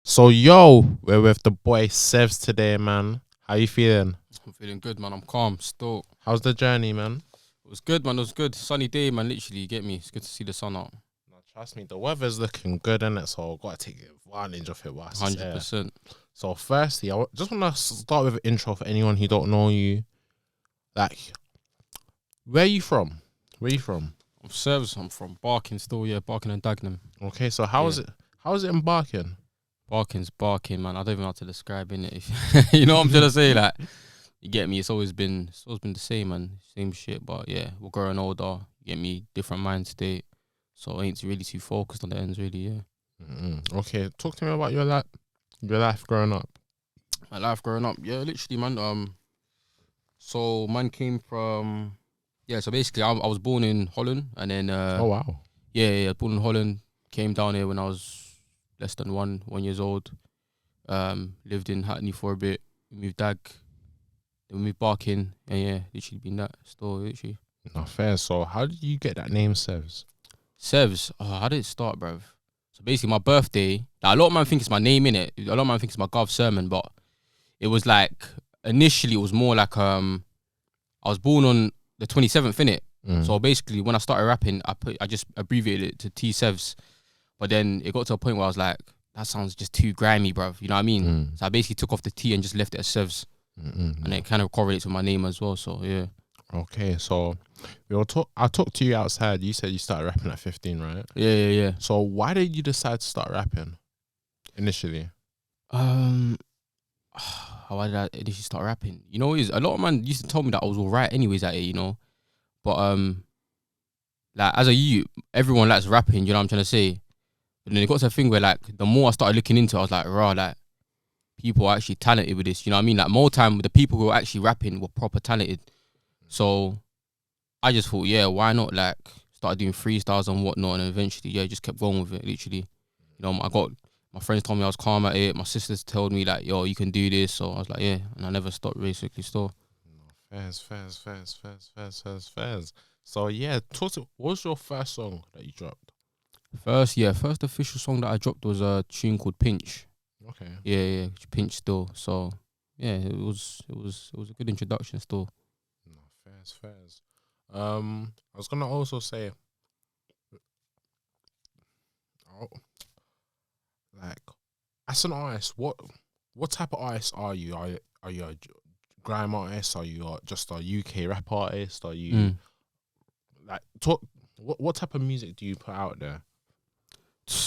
So we're with the boy Sevz today, man. How you feeling? I'm feeling good, man. I'm calm still. How's the journey, man? It was good, man. It was good. Sunny day, man. Literally, you get me. It's good to see the sun out. No, trust me, the weather's looking good, innit? So I've got to take advantage of it whilst it's here. 100%. So firstly, just want to start with an intro for anyone who don't know you. Like, where are you from? Where are you from? I'm Sevz. I'm from Barking still, yeah. Barking and Dagenham. Okay, so how is it? How is it in Barking? Barking's barking, man. I don't even know how to describe it. You know what I'm trying to say? Like, you get me? It's always been the same, man. Same shit. But yeah, we're growing older. You get me? Different mind state. So I ain't really too focused on the ends, really, yeah. Okay, talk to me about your life growing up. My life growing up, yeah, literally, man. So man came from, yeah. So basically, I was born in Holland, and then Oh wow. yeah, born in Holland. Came down here when I was less than one years old. Lived in Hackney for a bit. We moved Dag. Then we moved Barking, and yeah, literally been that store, literally. Not fair. So how did you get that name, Sevz? Sevz, how did it start, bruv? So basically, my birthday. Like, a lot of man think it's my name, innit? A lot of man think it's my Gov sermon, but it was like initially it was more like I was born on the 27th, innit? So basically, when I started rapping, I just abbreviated it to T Sevz. But then it got to a point where I was like, that sounds just too grimy, bruv. You know what I mean? So I basically took off the T and just left it as Sevz. And it kind of correlates with my name as well. So yeah. Okay, so I talked to you outside. You said you started rapping at 15, right? Yeah. So why did you decide to start rapping initially? Why did I initially start rapping? You know, a lot of man used to tell me that I was alright anyways at it, you know. But like as a youth, everyone likes rapping, you know what I'm trying to say? But then it got to a thing where like the more I started looking into it, I was like, raw, like people are actually talented with this, you know what I mean? Like more time the people who were actually rapping were proper talented. So I just thought, yeah, why not like start doing freestyles and whatnot, and eventually, yeah, just kept going with it, literally. You know, my friends told me I was calm at it. My sisters told me like, yo, you can do this. So I was like, yeah, and I never stopped basically still. Fairs. So yeah, what was your first song that you dropped? First official song that I dropped was a tune called Pinch. Okay. Yeah, Pinch still. So yeah, it was a good introduction still. No, fairs. I was gonna also say, like, as an artist, what type of artist are you? Are you a grime artist? Are you just a UK rap artist? Are you like what type of music do you put out there?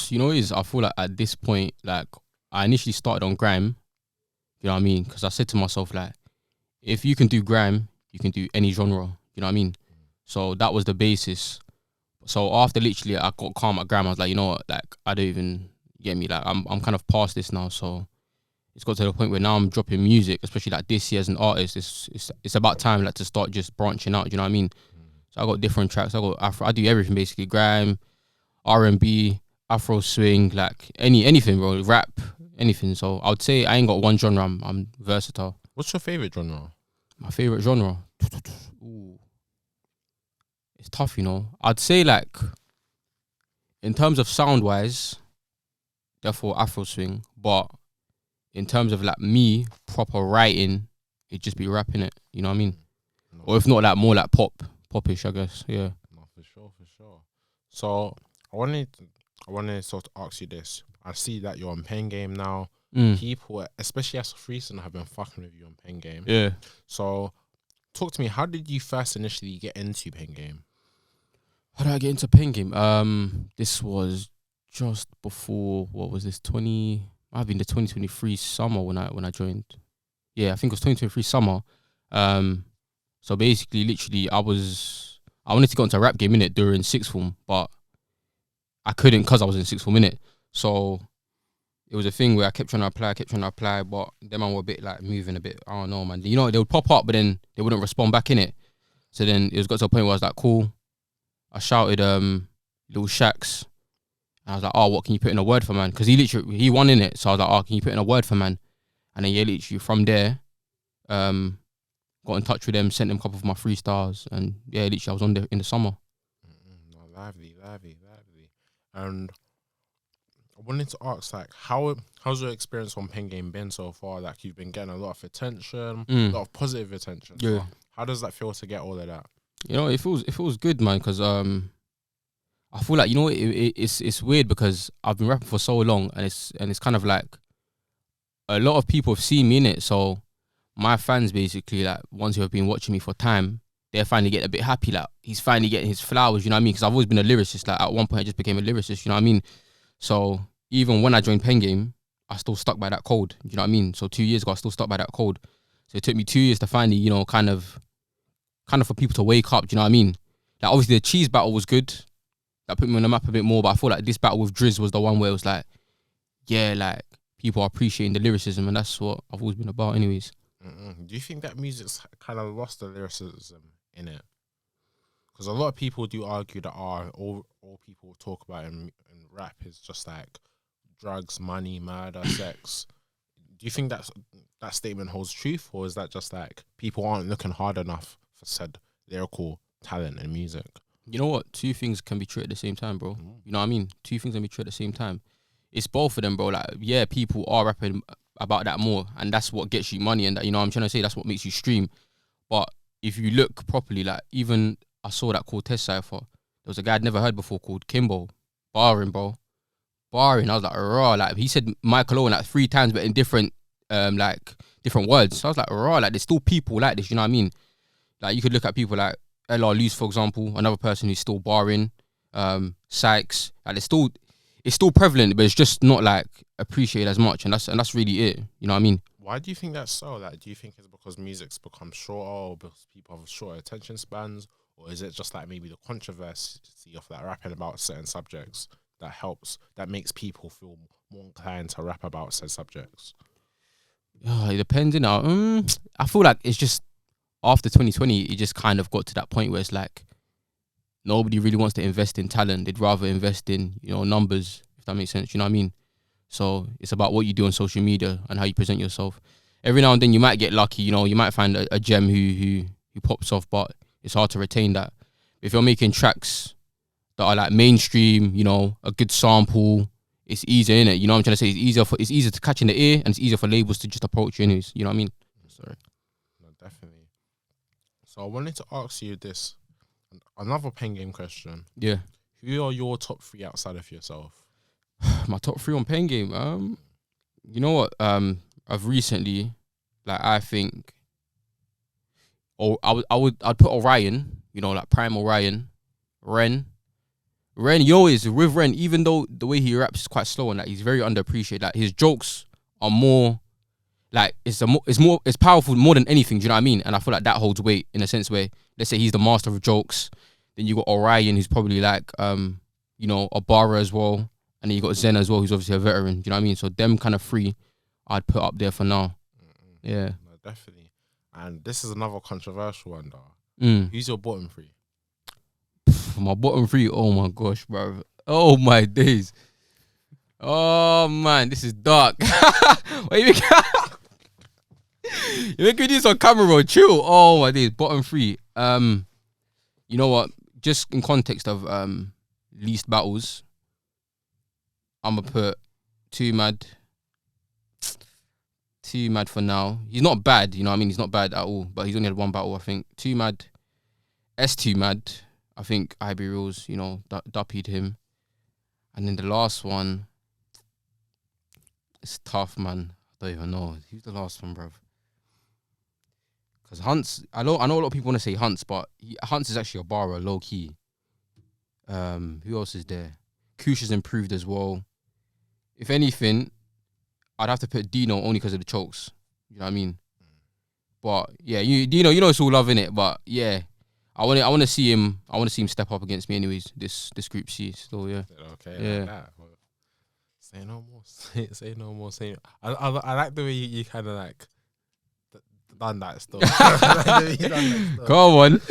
You know, I feel like at this point, like I initially started on grime. You know what I mean? Because I said to myself, like, if you can do grime, you can do any genre. You know what I mean? So that was the basis. So after literally I got calm at grime, I was like, you know what? Like I don't even get me. Like I'm kind of past this now. So it's got to the point where now I'm dropping music, especially like this year as an artist. It's about time like to start just branching out. You know what I mean? So I got different tracks. I got Afro. I do everything basically: grime, R&B, Afro swing, like anything, bro. Rap, anything. So I would say I ain't got one genre. I'm versatile. What's your favorite genre? My favorite genre. Ooh. It's tough, you know. I'd say like, in terms of sound wise, therefore Afro swing. But in terms of like me proper writing, it'd just be rapping it. You know what I mean? No. Or if not, like more like popish, I guess. Yeah. No, for sure. So I wanted to sort of ask you this. I see that you're on PenGame now. People, especially as of recent, have been fucking with you on PenGame. Yeah. So talk to me. How did you first initially get into PenGame? How did I get into PenGame? This was just before, what was this? Might have been the 2023 summer when I joined. Yeah, I think it was 2023 summer. So basically, literally, I wanted to go into a rap game innit during sixth form, but I couldn't because I was in sixth form innit. So it was a thing where I kept trying to apply, but them man were a bit like moving a bit. I don't know, man. You know, they would pop up, but then they wouldn't respond back innit. So then it was got to a point where I was like, cool. I shouted Lil Shax. And I was like, oh, what can you put in a word for, man? Because he won in it. So I was like, oh, can you put in a word for, man? And then yeah, literally from there, got in touch with them, sent them a couple of my freestyles, and yeah, literally I was on there in the summer. Lively. And wanted to ask, like, how's your experience on PenGame been so far? Like, you've been getting a lot of attention, a lot of positive attention. Yeah. So how does that feel to get all of that? You know, it feels good, man, because I feel like, you know, it's weird because I've been rapping for so long, and it's kind of like a lot of people have seen me in it. So my fans, basically, like ones who have been watching me for time, they're finally getting a bit happy. Like, he's finally getting his flowers. You know what I mean? Because I've always been a lyricist. Like, at one point, I just became a lyricist. You know what I mean? So even when I joined PenGame, I still stuck by that code. You know what I mean? So 2 years ago, I still stuck by that code. So it took me 2 years to finally, you know, kind of for people to wake up. Do you know what I mean? Like, obviously the cheese battle was good. That put me on the map a bit more. But I feel like this battle with Drizz was the one where it was like, yeah, like people are appreciating the lyricism, and that's what I've always been about, anyways. Do you think that music's kind of lost the lyricism in it? Because a lot of people do argue that all people talk about in rap is just like drugs, money, murder, sex. Do you think that statement holds truth, or is that just like people aren't looking hard enough for said lyrical talent and music? You know what? Two things can be true at the same time, bro. You know what I mean? Two things can be true at the same time. It's both of them, bro. Like, yeah, people are rapping about that more, and that's what gets you money, and that, you know what I'm trying to say, that's what makes you stream. But if you look properly, like, even I saw that Cortez cypher. There was a guy I'd never heard before called Kimbo. Barring, bro. Barring. I was like, raw. Like, he said Michael Owen like 3 times, but in different different words. So I was like, raw. Like, there's still people like this, you know what I mean? Like, you could look at people like LR Luce, for example, another person who's still barring. Sykes. Like, it's still prevalent, but it's just not like appreciated as much, and that's really it. You know what I mean? Why do you think that's so? Like, do you think it's because music's become shorter, or because people have shorter attention spans, or is it just like maybe the controversy of like rapping about certain subjects that makes people feel more inclined to rap about said subjects? It depends, you know. I feel like it's just after 2020, it just kind of got to that point where it's like nobody really wants to invest in talent. They'd rather invest in, you know, numbers, if that makes sense. You know what I mean? So it's about what you do on social media and how you present yourself. Every now and then you might get lucky, you know, you might find a gem who pops off, but it's hard to retain that. If you're making tracks that are like mainstream, you know, a good sample, it's easier, innit? You know what I'm trying to say? It's easier to catch in the ear, and it's easier for labels to just approach you anyways. You know what I mean? Sorry. No, definitely. So I wanted to ask you this, another PenGame question. Yeah. Who are your top 3 outside of yourself? My top 3 on PenGame. You know what? I've recently, like, I think, I'd put Orion. You know, like Prime Orion, Ren, you know, is with Ren. Even though the way he raps is quite slow and like he's very underappreciated, like his jokes are more, like it's powerful more than anything. Do you know what I mean? And I feel like that holds weight in a sense where, let's say he's the master of jokes. Then you got Orion, who's probably like, you know, Abara as well. And then you got Zen as well, who's obviously a veteran. Do you know what I mean? So them kind of 3, I'd put up there for now. Yeah. No, definitely. And this is another controversial one, though. Who's your bottom 3? My bottom 3, oh my gosh, bro. Oh my days. Oh man, this is dark. What you making? You making this on camera, bro? Chill. Oh my days. Bottom 3. You know what? Just in context of least battles, I'm gonna put Too Mad for now. He's not bad, you know what I mean? He's not bad at all, but he's only had 1 battle, I think. Too Mad, Too Mad. I think IB Rules, you know, duppied him. And then the last one, it's tough, man. I don't even know. Who's the last one, bruv? Because Hunts, I know a lot of people want to say Hunts, but Hunts is actually a barra, low key. Who else is there? Cucha's improved as well. If anything, I'd have to put Deeno only because of the chokes. You know what I mean? But yeah, Deeno, you know it's all love in it. But yeah, I want to see him. I want to see him step up against me, anyways. This group C, still, yeah. Okay, yeah. like that. Well, say no more. Say no more. I like the way you kind of like done that stuff. Come on.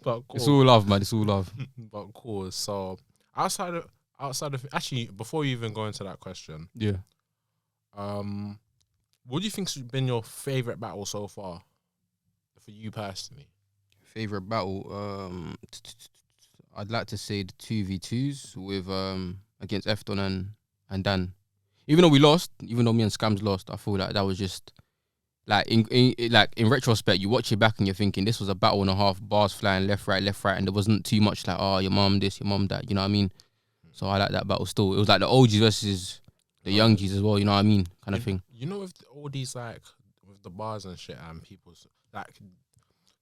But cool. It's all love, man. It's all love. But cool. So outside of actually, before you even go into that question, Yeah. What do you think's been your favorite battle so far, for you personally? Favorite battle? I'd like to say the 2v2s with against Efton and Dan. Even though we lost, even though me and Scams lost, I feel like that was just like in retrospect, you watch it back and you're thinking this was a battle and a half, bars flying left, right, and there wasn't too much like, oh, your mum this, your mum that, you know what I mean? So I like that battle still. It was like the OGs versus the young G's as well, you know what I mean? Kind of thing. You know, with all these like with the bars and shit and people's like,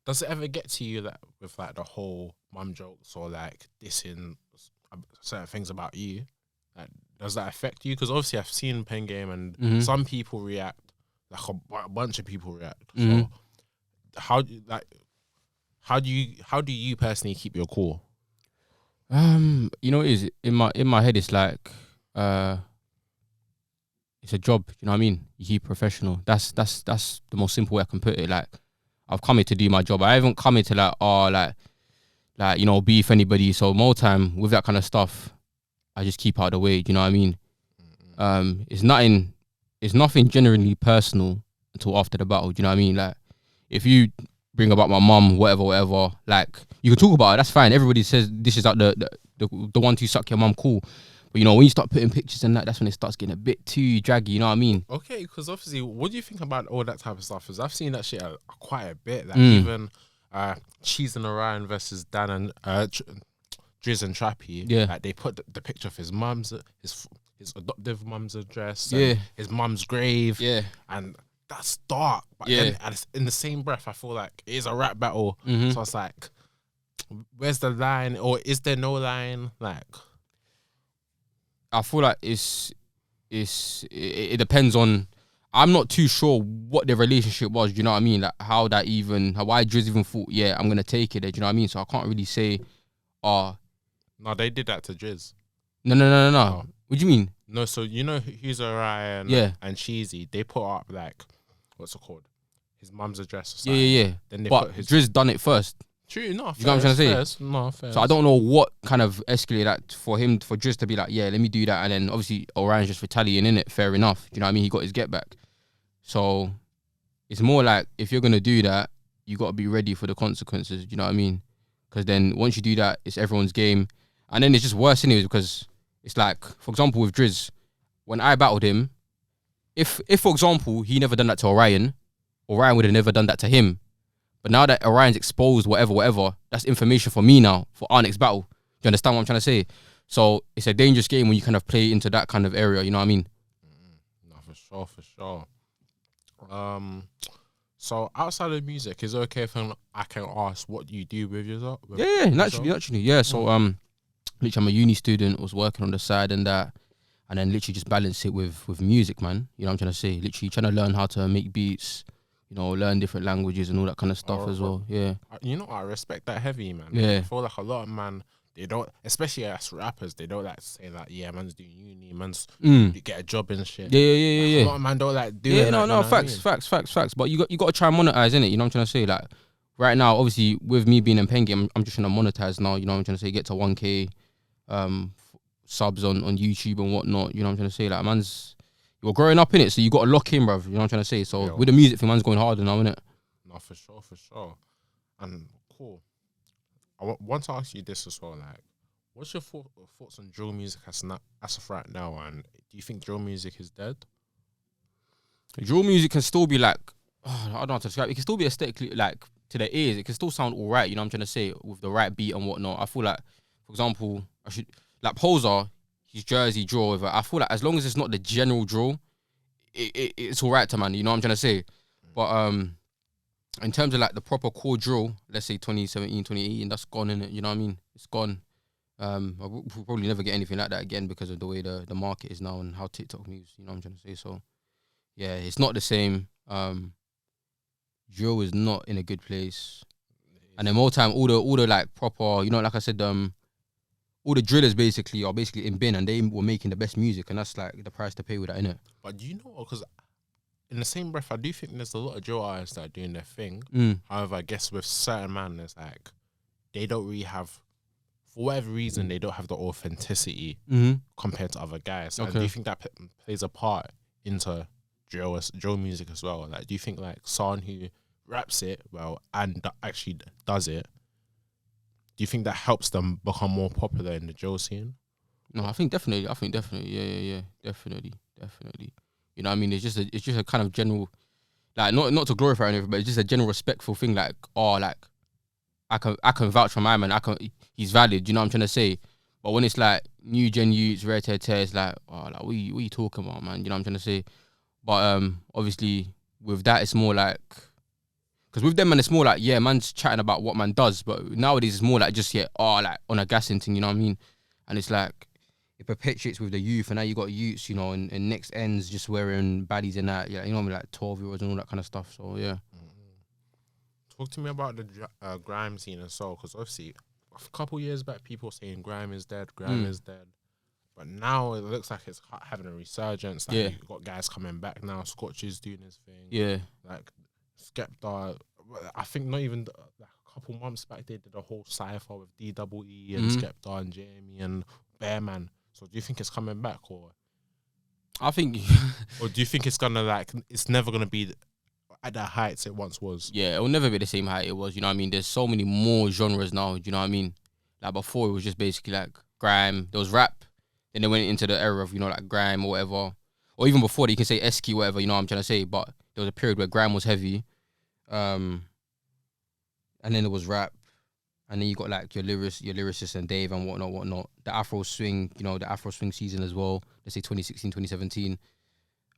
does it ever get to you that with like the whole mum jokes or like dissing certain things about you? Like, does that affect you? Because obviously I've seen PenGame and some people react, like a bunch of people react. So how do you personally keep your cool? You know, it is in my head. It's like it's a job. You know what I mean? You keep professional. That's the most simple way I can put it. Like, I've come here to do my job. I haven't come here to like you know, beef anybody. So more time with that kind of stuff, I just keep out of the way. Do you know what I mean? It's nothing generally personal until after the battle. Do you know what I mean? Like, if you bring about my mum, whatever, like, you can talk about it. That's fine. Everybody says this is like the one to suck your mum, cool. But you know, when you start putting pictures and that's when it starts getting a bit too draggy. You know what I mean? Okay, because obviously, what do you think about all that type of stuff? Because I've seen that shit quite a bit. Like even Cheese and Orion versus Dan and Drizz and Trappy. Yeah, like they put the picture of his mum's his adoptive mum's address. Yeah, and his mum's grave. Yeah, and that's dark. But then in the same breath, I feel like it is a rap battle. So it's like, where's the line, or is there no line? Like, I feel like it depends on. I'm not too sure what the relationship was. Do you know what I mean? Like why Drizz even thought, yeah, I'm gonna take it. Do you know what I mean? So I can't really say, no, they did that to Drizz. No. Oh. What do you mean? No, so you know who's Orion and Cheesy, they put up like, what's it called? His mum's address or something. Yeah. Then they but Drizz done it first. True, no, you know what I'm trying to say? No, fair. So I don't know what kind of escalated that for Drizz to be like, yeah, let me do that. And then obviously Orion's just retaliating in it. Fair enough. Do you know what I mean? He got his get back. So it's more like, if you're going to do that, you got to be ready for the consequences. Do you know what I mean? Because then once you do that, it's everyone's game. And then it's just worse anyways, because it's like, for example, with Drizz, when I battled him, if for example, he never done that to Orion would have never done that to him. But now that Orion's exposed, whatever, that's information for me now, for our next battle. Do you understand what I'm trying to say? So it's a dangerous game when you kind of play into that kind of area, you know what I mean? No, for sure. So outside of music, is it okay if I can ask what you do with yourself? Yeah, naturally. Yeah, so literally I'm a uni student, was working on the side and that, and then literally just balance it with music, man. You know what I'm trying to say? Literally trying to learn how to make beats, you know, learn different languages and all that kind of stuff as well. Yeah. You know, I respect that heavy, man. Yeah. I feel like a lot of they don't, especially as rappers, they don't like to say that, yeah, man's doing uni, man's get a job and shit. Yeah. A lot of man don't like doing that. Yeah, no, facts. But you got to try and monetize, innit? You know what I'm trying to say? Like, right now, obviously, with me being in PenGame, I'm just trying to monetize now. You know what I'm trying to say? Get to 1K subs on YouTube and whatnot. You know what I'm trying to say? Like, you're growing up in it, so you got to lock in, bruv. You know what I'm trying to say? So with the music thing, man's going harder now, innit? No, for sure. And cool. I want to ask you this as well. Like, what's your thoughts on drill music as of right now? And do you think drill music is dead? Drill music can still be like, I don't know how to describe it. It can still be aesthetically, like, to the ears. It can still sound all right, you know what I'm trying to say, with the right beat and whatnot. I feel like, for example, Poser, his Jersey drill, I feel like as long as it's not the general drill, it's all right to, man, you know what I'm trying to say? But in terms of like the proper core drill, let's say 2017, 2018, that's gone, innit? You know what I mean? It's gone. We'll probably never get anything like that again because of the way the market is now and how TikTok moves, you know what I'm trying to say? So, yeah, it's not the same. Drill is not in a good place. And then more time, all the like proper, you know, like I said, all the drillers basically are in bin and they were making the best music, and that's like the price to pay with that, innit? But do you know, because in the same breath, I do think there's a lot of drill artists that are doing their thing. However, I guess with certain man, it's like they don't really have, for whatever reason, they don't have the authenticity compared to other guys. Okay. And do you think that plays a part into drill music as well? Like, do you think like someone who raps it well and actually does it, do you think that helps them become more popular in the drill scene? No, I think definitely. Yeah. Definitely. You know what I mean? It's just a kind of general, like, not to glorify anything, but it's just a general respectful thing. Like, oh, like, I can vouch for my man. He's valid. You know what I'm trying to say? But when it's like new gen youths, rare tear, it's like, oh, like, what you talking about, man? You know what I'm trying to say? But obviously with that, it's more like, because with them, man, it's more like, yeah, man's chatting about what man does. But nowadays, it's more like just, yeah, oh, like on a gassing thing. You know what I mean? And it's like, it perpetuates with the youth, and now you got youths, you know, and next ends just wearing baddies and that, yeah, you know what I mean, like 12-year-olds and all that kind of stuff. So yeah. Talk to me about the grime scene and so, because obviously a couple years back, people were saying grime is dead, but now it looks like it's having a resurgence. Like, you've got guys coming back now. Scotch is doing his thing. Yeah, like Skepta. I think not even like a couple months back they did a whole cipher with DEE and Skepta and Jamie and Bearman. So do you think it's coming back, or I think, or do you think it's gonna, like, it's never gonna be at the heights it once was? Yeah, it will never be the same height it was. You know what I mean? There's so many more genres now. You know what I mean? Like before, it was just basically like grime. There was rap. Then they went into the era of, you know, like grime or whatever. Or even before that, you can say Esky, whatever. You know what I'm trying to say? But there was a period where grime was heavy. And then there was rap. And then you got like your lyricist and Dave and whatnot. The Afro swing, you know, the Afro swing season as well. Let's say 2016, 2017.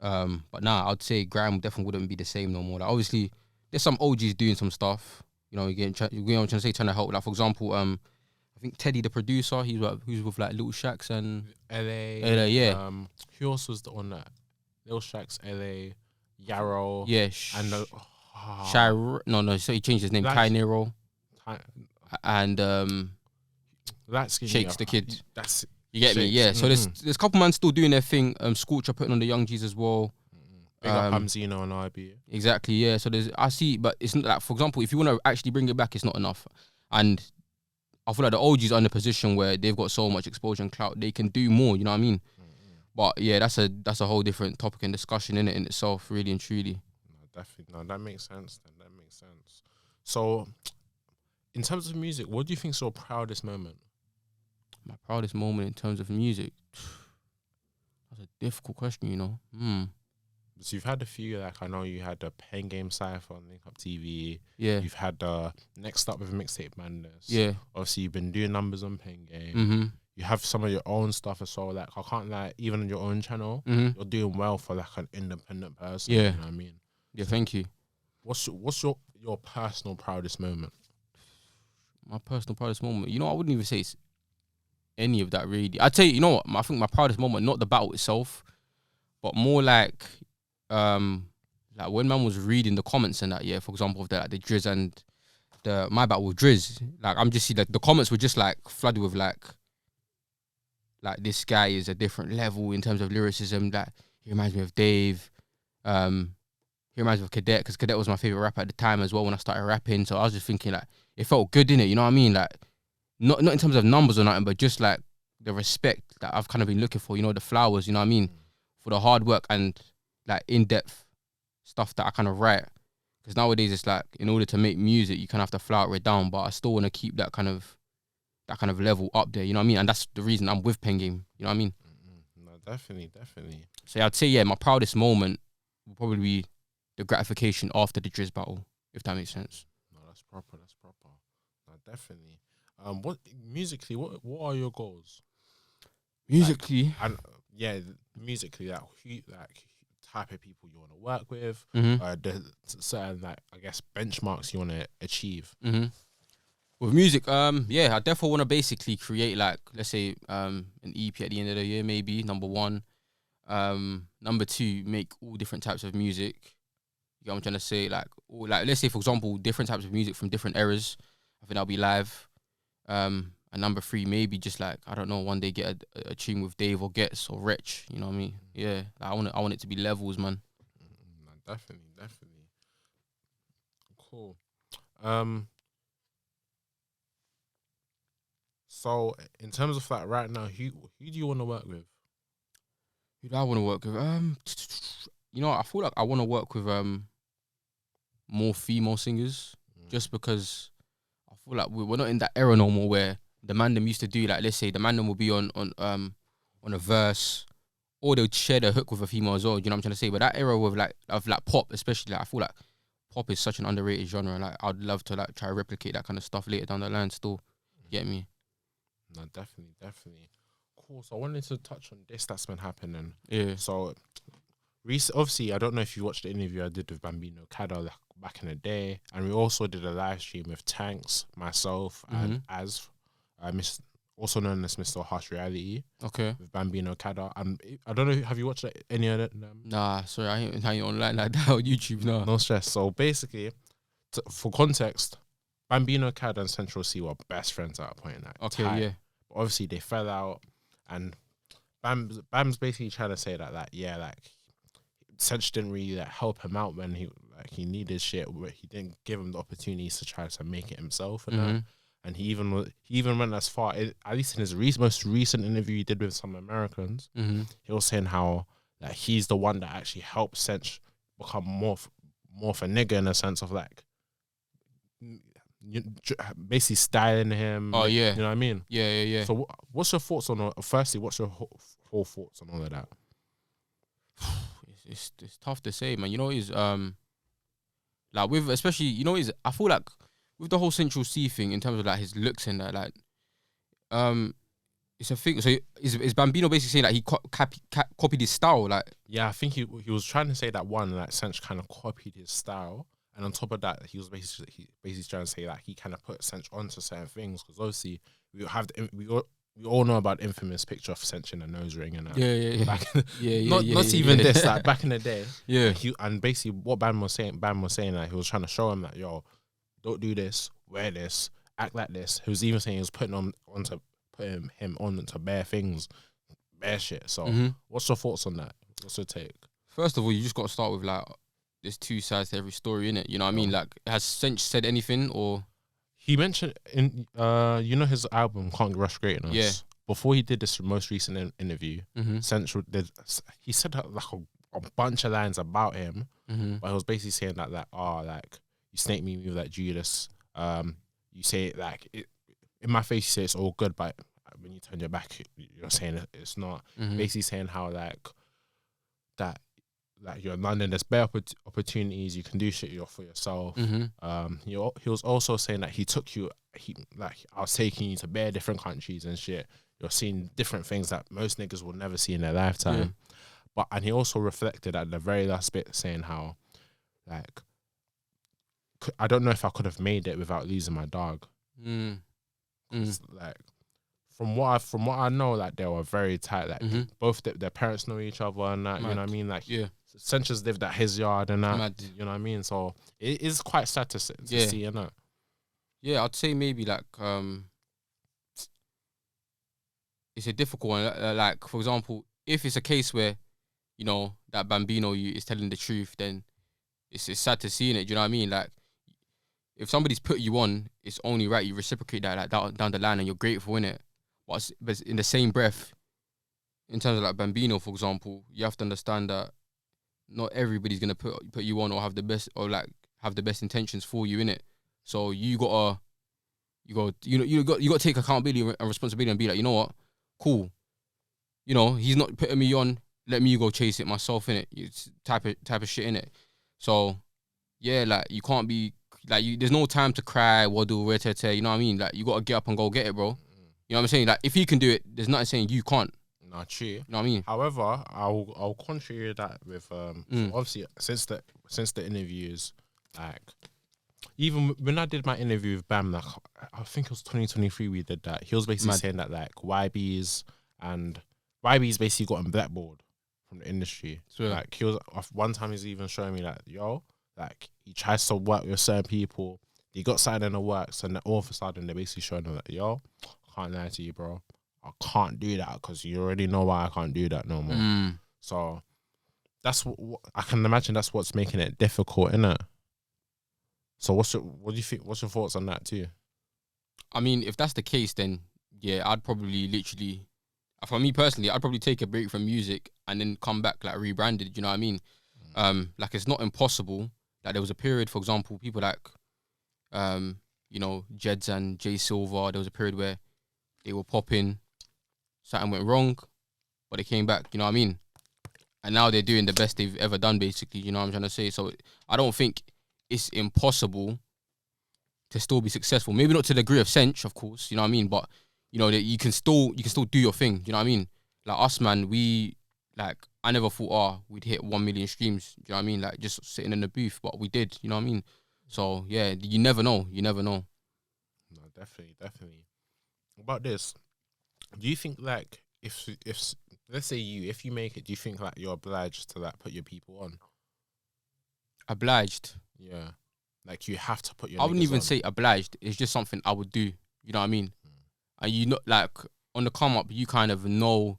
But nah, I'd say grime definitely wouldn't be the same no more. Like, obviously, there's some OGs doing some stuff. You know, trying to help. Like, for example, I think Teddy, the producer, he's with like Little Shacks and LA, yeah. Who else was on that? Little Shacks, LA, Yarrow, yeah, no, so he changed his name, Ty Nero, and Shakes the Kid. That's, you get me, yeah. So there's a couple man still doing their thing. Scorch are putting on the Young G's as well. Big up Bambino and IB. Exactly, yeah. So I see, but it's not like, for example, if you want to actually bring it back, it's not enough. And I feel like the OGs are in a position where they've got so much exposure and clout, they can do more. You know what I mean? But yeah, that's a whole different topic and discussion in itself, really and truly. No, definitely, no, that makes sense. That makes sense. So, in terms of music, what do you think is your proudest moment? My proudest moment in terms of music, that's a difficult question, you know. So you've had a few, like, I know you had the PenGame cipher on Link Up TV. Yeah. You've had the Next Up with Mixtape Madness. Yeah. Obviously, you've been doing numbers on PenGame. You have some of your own stuff as well. Like, I can't lie, even on your own channel, you're doing well for like an independent person. Yeah. You know what I mean? Yeah, thank you. What's your personal proudest moment? My personal proudest moment, you know, I wouldn't even say it's any of that really. I'd say, you know what, I think my proudest moment, not the battle itself, but more like when man was reading the comments and that, yeah, for example, of the Drizz and my battle with Drizz, like, I'm just see that the comments were just like flooded with like this guy is a different level in terms of lyricism. That he reminds me of Dave. He reminds me of Qadr, because Qadr was my favorite rapper at the time as well when I started rapping. So I was just thinking, like, it felt good, innit? You know what I mean? Like, not in terms of numbers or nothing, but just like the respect that I've kind of been looking for. You know, the flowers. You know what I mean? For the hard work and like in-depth stuff that I kind of write. Because nowadays it's like, in order to make music, you kind of have to flower it down, but I still want to keep that kind of level up there. You know what I mean? And that's the reason I'm with PenGame. You know what I mean? No, definitely. So I'd say, yeah, my proudest moment will probably be the gratification after the Drizz battle, if that makes sense. No, that's proper. No, definitely. What musically? What are your goals? Musically, musically, like, who, like, type of people you want to work with, the certain, like, I guess, benchmarks you want to achieve. With music, I definitely want to basically create, like, let's say, an EP at the end of the year, maybe, number one. Number two, make all different types of music. You know what I'm trying to say? Like, let's say, for example, different types of music from different eras. I think that'll be live. And number three, maybe just like, I don't know, one day get a tune with Dave or Gets or Rich. You know what I mean? Yeah, I want it to be levels, man. Definitely. Cool. So in terms of, like, right now, who do you want to work with? Who do I want to work with? You know, I feel like I want to work with more female singers, just because I feel like we're not in that era no more where the man them used to do, like, let's say the man them will be on on a verse, or they'll share their hook with a female as well. You know what I'm trying to say? But that era with of pop, especially, like I feel like pop is such an underrated genre, and like I'd love to like try to replicate that kind of stuff later down the line. Still, get me? No, definitely. Cool. So I wanted to touch on this that's been happening. Yeah. So, obviously, I don't know if you watched the interview I did with Bambino Qadr like, back in the day, and we also did a live stream with Tanks, myself, and also known as Mr. Harsh Reality. Okay. With Bambino Qadr. I don't know. Have you watched any of them? Nah, sorry, I ain't online like that on YouTube. No stress. So basically, for context, Bambino Qadr and Central C were best friends at a point. Like, Okay, tight. yeah. But obviously, they fell out, and Bam's basically trying to say that Central didn't really like help him out when he needed shit. But he didn't give him the opportunities to try to make it himself. And he even went as far, at least in his most recent interview he did with some Americans, he was saying how like he's the one that actually helped Sench become more of a nigga in a sense of like basically styling him. Oh, yeah. You know what I mean? Yeah. So what's your thoughts on firstly, what's your whole thoughts on all of that? It's tough to say, man. You know, is like with especially, you know, is I feel like with the whole Central C thing in terms of like his looks and that, like, it's a thing. So is Bambino basically saying that he copied his style? Like, yeah, I think he was trying to say that one, like Sench kind of copied his style, and on top of that, he was basically trying to say that he kind of put Sench onto certain things because obviously we all know about the infamous picture of Sench in a nose ring and that. Yeah. Not even this, like back in the day. Yeah. And basically what Bam was saying that he was trying to show him that, yo, don't do this, wear this, act like this. He was even saying he was putting him onto bare things, bare shit. So what's your thoughts on that? What's your take? First of all, you just got to start with like there's two sides to every story, innit? You know what I mean? Like, has Sench said anything or? He mentioned in his album Can't Rush Greatness. Yeah. Before he did this most recent interview, Sench he said like a bunch of lines about him, but he was basically saying that like you snake me with that Judas. You say it like in my face. You say it's all good, but when you turn your back, you're saying it's not. Basically saying how like you're in London, there's bare opportunities, you can do shit for yourself. He was also saying that I was taking you to bare different countries and shit. You're seeing different things that most niggas will never see in their lifetime. And he also reflected at the very last bit saying how like I don't know if I could have made it without losing my dog. Like from what I know, like they were very tight. Like both their parents know each other and that. Mad. You know what I mean? Like Sench lived at his yard and that. Mad. You know what I mean? So it is quite sad to see, you know. Yeah, I'd say maybe like it's a difficult one. Like for example, if it's a case where you know that Bambino is telling the truth, then it's sad to see it. Do you know what I mean? Like if somebody's put you on, it's only right you reciprocate that like down the line, and you're grateful in it. But in the same breath, in terms of like Bambino, for example, you have to understand that not everybody's gonna put you on or have the best intentions for you in it. So you gotta take accountability and responsibility and be like, you know what, cool. You know, he's not putting me on. Let me go chase it myself in it. It's type of shit in it. So yeah, like you can't be like there's no time to cry, waddle, retete. You know what I mean? Like you gotta get up and go get it, bro. You know what I'm saying? Like if he can do it, there's nothing saying you can't. Nah, true. You know what I mean? However, I'll contrary that with obviously since the interviews, like even when I did my interview with Bam, like I think it was 2023 we did that. He was basically saying that like YB's basically gotten blackballed from the industry. So like he was one time he's even showing me like, yo, like he tries to work with certain people, he got signed in the works, and then all of a sudden they're basically showing him like, yo, I can't lie to you, bro. I can't do that because you already know why I can't do that no more. So that's what I can imagine. That's what's making it difficult, innit? So what do you think? What's your thoughts on that too? I mean, if that's the case, then yeah, I'd probably literally, for me personally, I'd probably take a break from music and then come back like rebranded. You know what I mean? Like it's not impossible. Like there was a period, for example, people like, you know, Jeds and Jay Silver. There was a period where they were popping. Something went wrong. but they came back. You know what I mean? And now they're doing the best they've ever done, basically. You know what I'm trying to say? So I don't think it's impossible to still be successful. Maybe not to the degree of Sench, of course. You know what I mean? But you know that you can still do your thing. You know what I mean? Like us, man. I never thought, we'd hit 1 million streams. You know what I mean? Like just sitting in the booth, but we did. You know what I mean? So yeah, you never know. You never know. No, definitely. About this, do you think like if let's say if you make it, do you think like you're obliged to like put your people on? Obliged. Yeah, like you have to put your. I wouldn't even on. say obliged. It's just something I would do. You know what I mean? And you know, like on the come up, you kind of know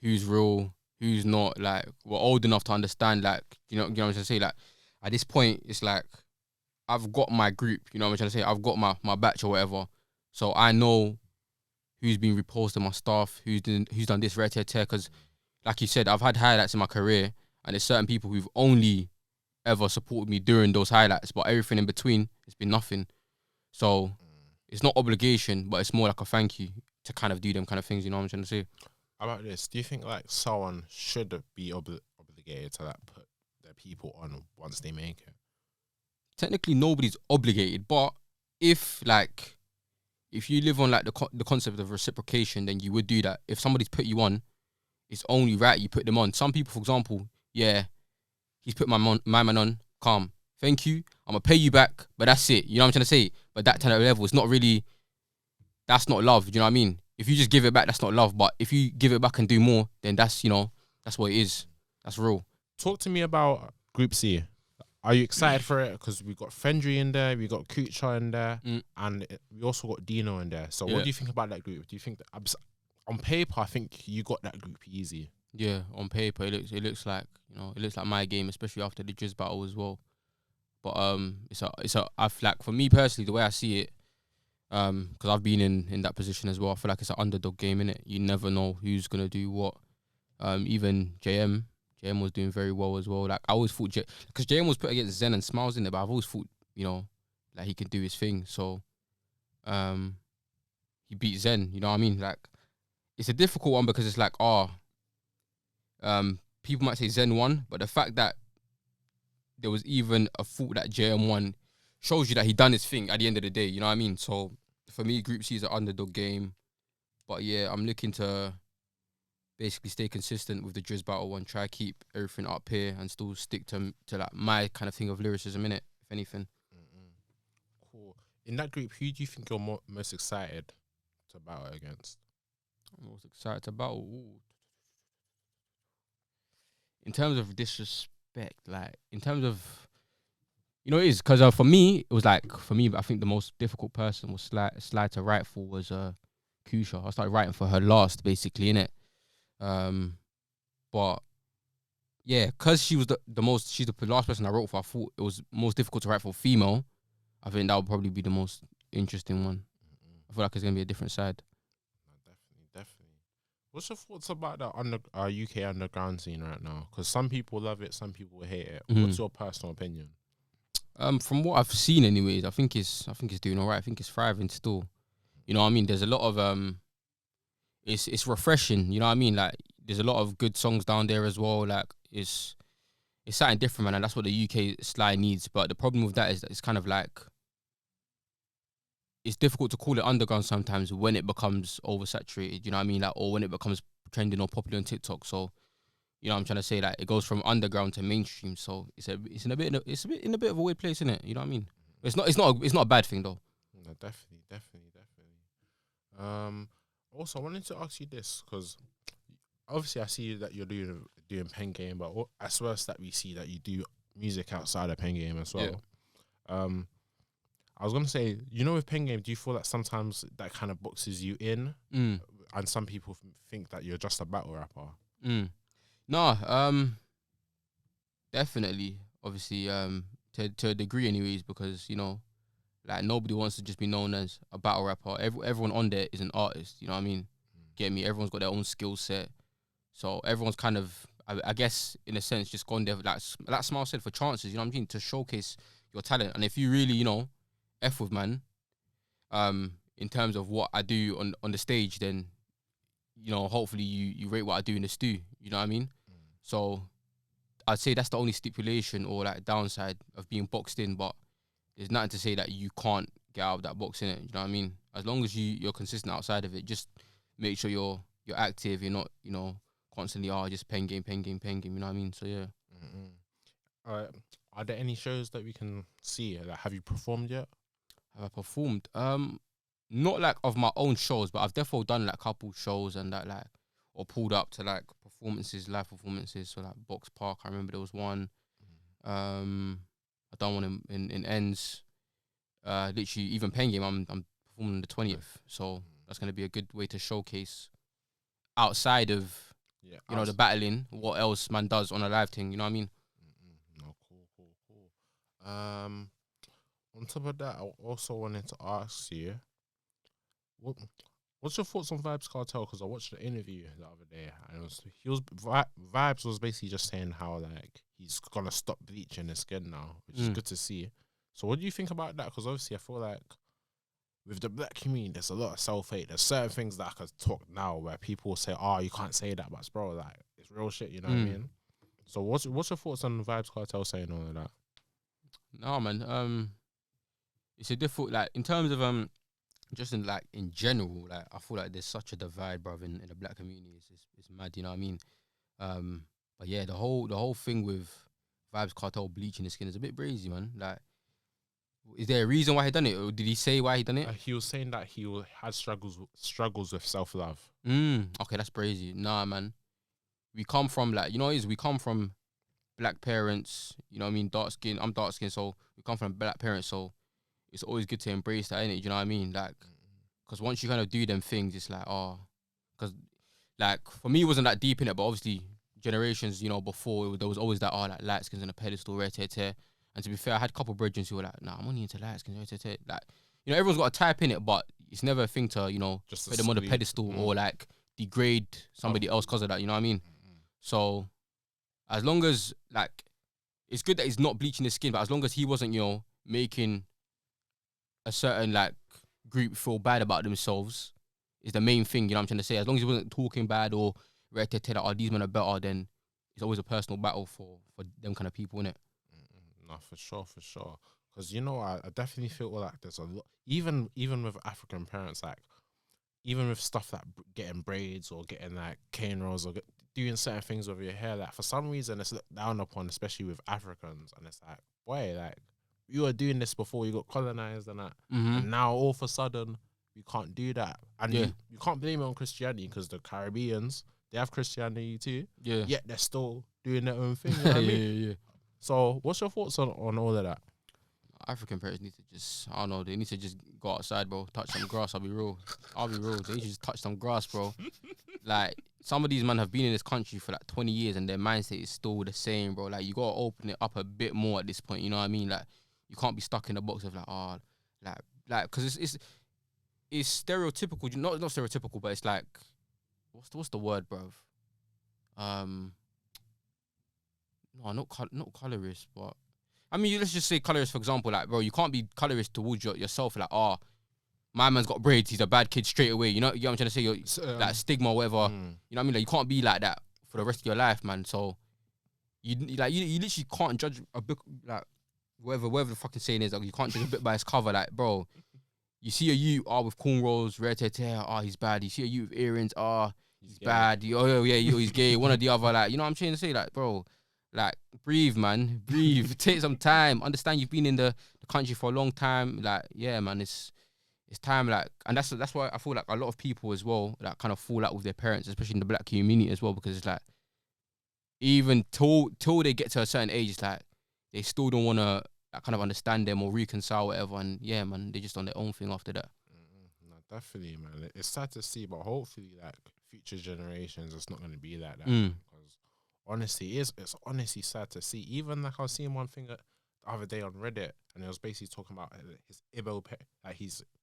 who's real, who's not. Like we're old enough to understand. Like you know what I'm trying to say. Like at this point, it's like I've got my group. You know what I'm trying to say. I've got my batch or whatever. So I know who's been reposting my stuff, who's done this rare tear. Because, like you said, I've had highlights in my career, and there's certain people who've only ever supported me during those highlights, but everything in between, it's been nothing. So it's not obligation, but it's more like a thank you to kind of do them kind of things. You know what I'm trying to say? About this, do you think like someone should be obligated to like put their people on once they make it? Technically, nobody's obligated, but if you live on like the concept of reciprocation, then you would do that. If somebody's put you on, it's only right you put them on. Some people, for example, he's put my man on, calm. Thank you. I'm going to pay you back, but that's it. You know what I'm trying to say? But that kind of level, it's not really, that's not love. You know what I mean? If you just give it back, that's not love. But if you give it back and do more, then that's, you know, that's what it is. That's real. Talk to me about Group C. Are you excited for it? Because we got Fendry in there, we got Cucha in there, and we also got Deeno in there. So what do you think about that group? Do you think that, on paper, I think you got that group easy? Yeah, on paper, it looks like, you know, it looks like my game, especially after the Drizz battle as well. But I feel like for me personally, the way I see it, because I've been in that position as well, I feel like it's an underdog game, innit? You never know who's gonna do what. Even JM was doing very well as well. Like I always thought, because JM was put against Zen and Smiles in there, but I've always thought, you know, like he could do his thing. So, he beat Zen. You know what I mean? Like it's a difficult one because it's like, people might say Zen won, but the fact that there was even a thought that JM won shows you that he done his thing at the end of the day. You know what I mean? So for me, Group C is an underdog game. But yeah, I'm looking to basically stay consistent with the Drizz battle and try to keep everything up here and still stick to like my kind of thing of lyricism in it, if anything. Cool. In that group, who do you think you're most excited to battle against? I'm most excited to battle. Ooh. In terms of disrespect, like in terms of, you know, it is because for me, it was like I think the most difficult person was Slide to write for was Cucha. I started writing for her last, basically, innit? But yeah, because she was she's the last person I wrote for. I thought it was most difficult to write for a female. I think that would probably be the most interesting one. I feel like it's gonna be a different side. Definitely. What's your thoughts about the UK underground scene right now? Because some people love it, some people hate it. What's your personal opinion? From what I've seen, anyways, I think it's doing alright. I think it's thriving still. You know what I mean? There's a lot of it's refreshing. You know what I mean? Like there's a lot of good songs down there as well. Like it's something different, man, and that's what the UK Sly needs. But the problem with that is that it's kind of like it's difficult to call it underground sometimes when it becomes oversaturated. You know what I mean? Like, or when it becomes trending or popular on TikTok. So, you know what I'm trying to say? Like it goes from underground to mainstream. So it's in a bit of a weird place, isn't it? You know what I mean? It's not a bad thing though. No, definitely. Also, I wanted to ask you this because obviously I see that you're doing PenGame, but as well as that we see that you do music outside of PenGame as well. Yeah. I was gonna say, you know, with PenGame, do you feel that sometimes that kind of boxes you in, and some people think that you're just a battle rapper? No, definitely. Obviously, to a degree, anyways, because you know, like nobody wants to just be known as a battle rapper. Everyone on there is an artist. You know what I mean? Get me? Everyone's got their own skill set, so everyone's kind of, I guess, in a sense, just gone there like Smile said, for chances. You know what I mean? To showcase your talent, and if you really, you know, F with man, in terms of what I do on the stage, then you know, hopefully you rate what I do in the stew. You know what I mean? So I'd say that's the only stipulation or like downside of being boxed in, but there's nothing to say that you can't get out of that box, innit? You know what I mean? As long as you're consistent outside of it, just make sure you're active. You're not, you know, constantly just pen game. You know what I mean? So yeah. Are there any shows that we can see? Like, have you performed yet? Have I performed? Not like of my own shows, but I've definitely done like couple shows and that like, or pulled up to like performances, live performances. So like Box Park, I remember there was one. I done one in ends. Literally even PenGame, I'm performing on the 20th. So that's gonna be a good way to showcase outside of you know the battling, what else man does on a live thing. You know what I mean? No, cool. On top of that, I also wanted to ask you, what's your thoughts on Vybz Kartel? Because I watched the interview the other day, and Vybz was basically just saying how like he's gonna stop bleaching his skin now, which is good to see. So what do you think about that? Because obviously I feel like with the black community, there's a lot of self-hate. There's certain things that I could talk now where people say, "Oh, you can't say that," but bro, like it's real shit. You know what I mean? So what's your thoughts on Vybz Kartel saying all of that? No, man. It's a difficult, like in terms of just in like in general, like I feel like there's such a divide, bruv, in the black community. It's mad, you know what I mean? But yeah, the whole thing with Vybz Kartel bleaching his skin is a bit brazy, man. Like, is there a reason why he done it, or did he say why he done it? He was saying that he had struggles with self-love. Okay, that's brazy. Nah, man. We come from like, you know, we come from black parents. You know what I mean? Dark skin. I'm dark skin, so we come from black parents. So it's always good to embrace that, innit? You know what I mean? Like, because once you kind of do them things, it's like, because like for me, it wasn't that deep in it, but obviously generations, you know, before there was always that like light skins on a pedestal, rare tear. And to be fair, I had a couple of brethren who were like, "Nah, I'm only into light skins, rare tear." Like, you know, everyone's got a type in it, but it's never a thing to, you know, just put them on the pedestal or like degrade somebody else because of that. You know what I mean? So as long as like, it's good that he's not bleaching his skin, but as long as he wasn't, you know, making a certain like group feel bad about themselves is the main thing, you know what I'm trying to say. As long as he wasn't talking bad or ready to tell that these men are better, then it's always a personal battle for them kind of people, innit? No, for sure. Because you know, I definitely feel like there's a lot, even with African parents, like even with stuff like getting braids or getting like cane rolls or doing certain things with your hair, like for some reason it's looked down upon, especially with Africans, and it's like, boy, like you were doing this before you got colonized and that, and now all of a sudden you can't do that, and you can't blame it on Christianity because the Caribbeans, they have Christianity too, yet they're still doing their own thing. You know what I mean? So what's your thoughts on all of that? African parents need to just, I don't know, they need to just go outside, bro, touch some grass. I'll be real. They need to just touch some grass, bro. Like, some of these men have been in this country for like 20 years and their mindset is still the same, bro. Like, you gotta open it up a bit more at this point, you know what I mean? Like, you can't be stuck in the box of like, because it's stereotypical, not stereotypical, but it's like, what's the word, bro? No, not colorist, but I mean, let's just say colorist, for example. Like, bro, you can't be colorist towards yourself. Like, my man's got braids, he's a bad kid straight away. You know what I'm trying to say? Like stigma or whatever. You know what I mean? Like, you can't be like that for the rest of your life, man. So you literally can't judge a book, like whatever the fucking saying is. Like, you can't judge a book by its cover. Like, bro, you see a you with cornrows, red hair, he's bad. You see a you with earrings, he's bad. He's gay. One or the other. Like, you know what I'm trying to say? Like, bro. Like, breathe, man. Breathe. Take some time. Understand you've been in the country for a long time. Like, yeah, man, it's time. Like, and that's why I feel like a lot of people as well that kind of fall out with their parents, especially in the black community as well, because it's like even till they get to a certain age, it's like they still don't want to kind of understand them or reconcile whatever. And yeah, man, they're just on their own thing after that. No, definitely, man. It's sad to see, but hopefully, like future generations, it's not going to be like that. Honestly, it's honestly sad to see. Even like I was seeing one thing the other day on Reddit, and it was basically talking about his Igbo, like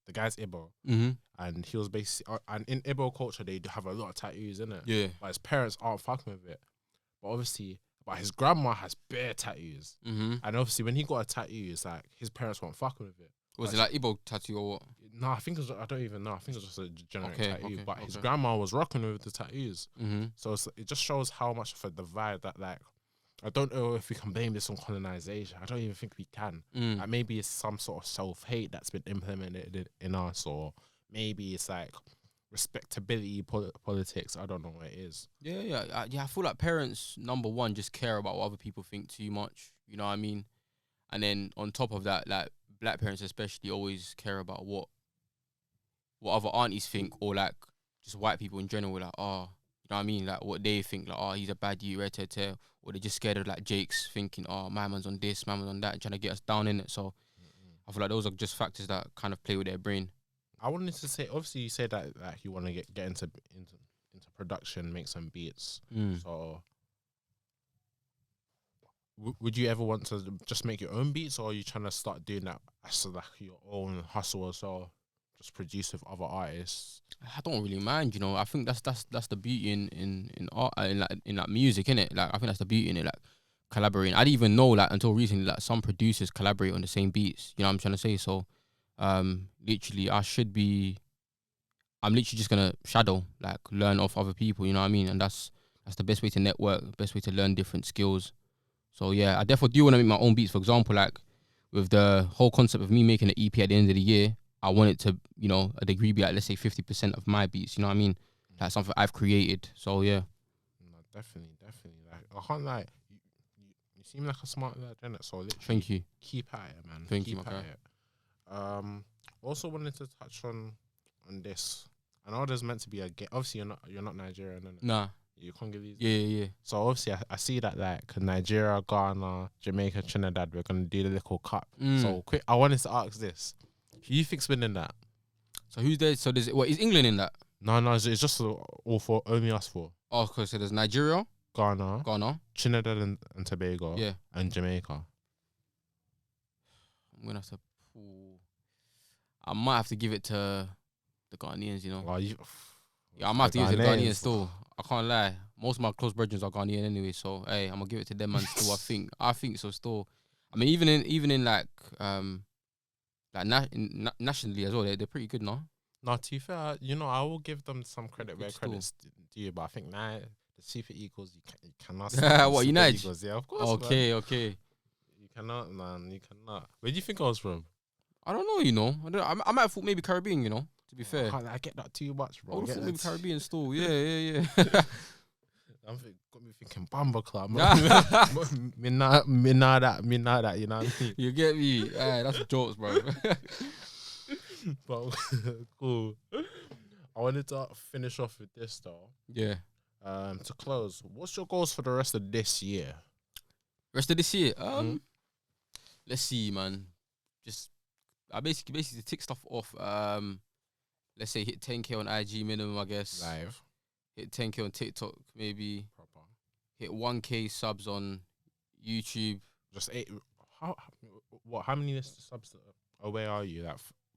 the guy's Igbo, and he was basically, and in Igbo culture they have a lot of tattoos in it. Yeah, but his parents aren't fucking with it. But his grandma has bare tattoos, and obviously when he got a tattoo, it's like his parents weren't fucking with it. Was it like Igbo tattoo or what? No, I think I don't even know. I think it's just a generic tattoo. But his okay. grandma was rocking with the tattoos. Mm-hmm. So it just shows how much of a divide that, like, I don't know if we can blame this on colonization. I don't even think we can. Like, maybe it's some sort of self-hate that's been implemented in us, or maybe it's like respectability politics. I don't know what it is. Yeah. I feel like parents, number one, just care about what other people think too much. You know what I mean? And then on top of that, like, black parents especially always care about what other aunties think, or like just white people in general, like, oh, you know what I mean, like what they think, like, oh, he's a baddie, or they're just scared of like Jake's thinking, oh, my man's on this, my man's on that, and trying to get us down in it. So I feel like those are just factors that kind of play with their brain. I wanted to say, obviously, you said that like you want to get into production, make some beats. So would you ever want to just make your own beats, or are you trying to start doing that as like your own hustle as well, just produce with other artists? I don't really mind, you know. I think that's the beauty in art, in like music, innit? Like, I think that's the beauty in it, like collaborating. I didn't even know, like, until recently, like, some producers collaborate on the same beats. You know what I'm trying to say? So, literally, I'm literally just gonna shadow, like, learn off other people. You know what I mean? And that's the best way to network, best way to learn different skills. So yeah, I therefore do want to make my own beats. For example, like with the whole concept of me making an EP at the end of the year, I want it to, you know, a degree be like, let's say 50% of my beats. You know what I mean? Like something I've created. So yeah. No, definitely. Like, I can't lie. You seem like a smart lad, innit? So literally, Thank you. Keep at it, man. Thank keep you, my at guy. it. Also wanted to touch on this. I know there's meant to be a game. Obviously, you're not Nigerian, innit? Nah. You Congolese. Yeah. So obviously, I see that like Nigeria, Ghana, Jamaica, Trinidad, we're gonna do the little cup. So quick, I wanted to ask this: who you think's winning that? So who's there? So there's is England in that? No, it's just all for only us four. Oh, okay. So there's Nigeria, Ghana, Trinidad and Tobago, yeah, and Jamaica. I'm gonna have to pull. I might have to give it to the Ghanaians. You know. Yeah, I might have to give it to the Ghanaians still. I can't lie. Most of my close brethren are Ghanaian anyway, so hey, I'm gonna give it to them man still. I think so still. I mean, even in like nationally as well, they're pretty good, no? No, to be fair, you know, I will give them some credit where credit's due, but I think now the Super Eagles, you cannot. What, United? Eagles, yeah, of course. Okay. You cannot, man. You cannot. Where do you think I was from? I don't know. You know, I might have thought maybe Caribbean. You know, to be fair, I get that too much, bro. I would have thought maybe Caribbean still. Yeah. Got me thinking Bamba Club. Me not that. You know what I mean? You get me? That's jokes, bro. But cool. I wanted to finish off with this though. Yeah. To close, what's your goals for the rest of this year? Rest of this year? Let's see, man. Just I basically tick stuff off. Let's say hit 10K on IG minimum, I guess. Live. Hit 10K on TikTok, maybe. Proper. Hit 1K subs on YouTube. Just 8. How many subs away are you?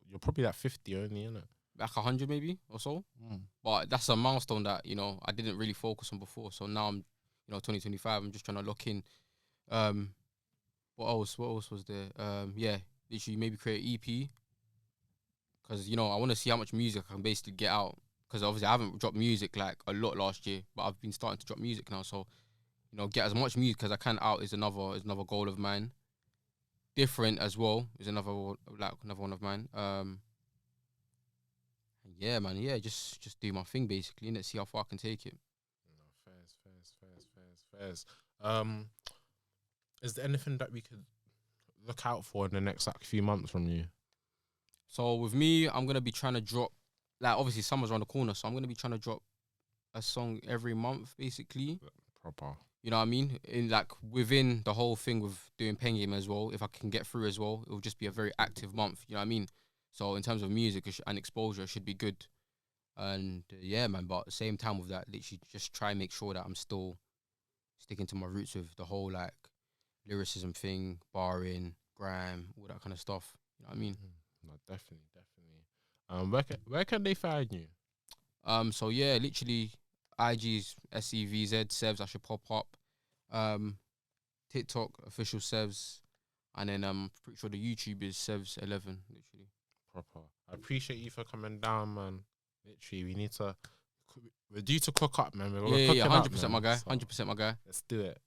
You're probably like 50 only, innit? Like 100 maybe or so. But that's a milestone that, you know, I didn't really focus on before. So now I'm, you know, 2025, I'm just trying to lock in. What else was there? Yeah, literally maybe create an EP. Because, you know, I want to see how much music I can basically get out. Because obviously I haven't dropped music like a lot last year, but I've been starting to drop music now. So, you know, get as much music as I can out is another goal of mine. Different as well is another one of mine. Yeah, man. Yeah, just do my thing basically, and let's see how far I can take it. No, fairs. Is there anything that we could look out for in the next like few months from you? So with me, I'm gonna be trying to drop, like, obviously summer's around the corner, so I'm gonna be trying to drop a song every month basically. Proper. You know what I mean? In like within the whole thing with doing PenGame as well, if I can get through as well, it will just be a very active month. You know what I mean? So in terms of music and exposure, it should be good. And yeah, man. But at the same time with that, literally just try and make sure that I'm still sticking to my roots with the whole like lyricism thing, barring, grime, all that kind of stuff. You know what I mean? No, definitely. Where can they find you? So yeah, literally IG's SEVZ Sevz. I should pop up. TikTok official Sevz. And then I'm pretty sure the YouTube is Sevz 11, literally. Proper. I appreciate you for coming down, man. Literally, we're due to cook up, man. We're Yeah, cooking up, 100%, my man. guy. So 100%, my guy. let's do it.